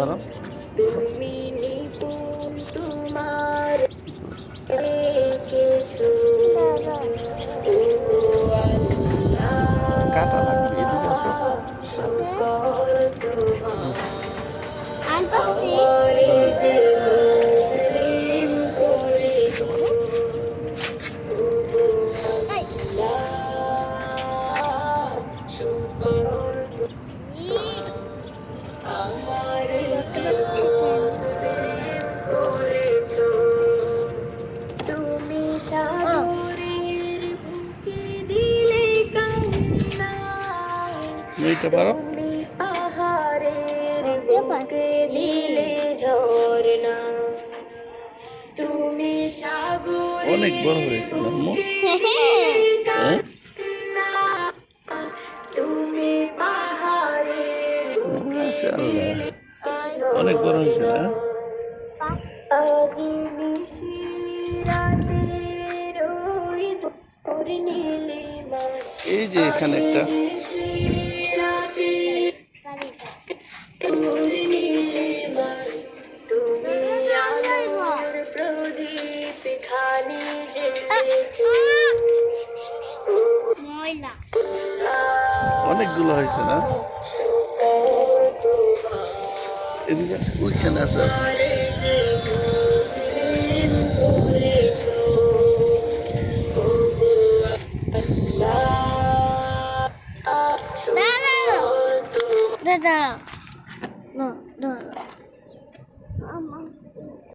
ধরো তুমি নিপুণ তোমার রেখেছো ওগো কাটা লাগবে, এদিকে আসো। আল্লাহ শুকর তোমার আনপাচ্ছি আমারে যে মুসলিম করেছো ওগো আল্লাহ শুকর আমার যে মুসলিম করেছো তুমি সাগরের বুকে দিলে কান্না এইটা পারো। তুমি পাহাড়ের বুকে দিলে ঝরনা তুমি অনেক বড় সাগরের হয়েছে না আম্মু? বুকে দিলে হ্যাঁ কান্না তুমি পাহাড়ের বুকে মাশাআল্লাহ, দিলে অনেক বড় হয়েছে না? আজ নিশিরাতে রোদ করে নীলিমা এই যে এখানে একটা নিশিরাতে করে নীলিমা তুমি আলোর প্রদীপ খানি জ্বেলেছো ময়লা অনেকগুলো হয়েছে না? শুকর তোমার এদিকে আসো, ওইখানে আসো।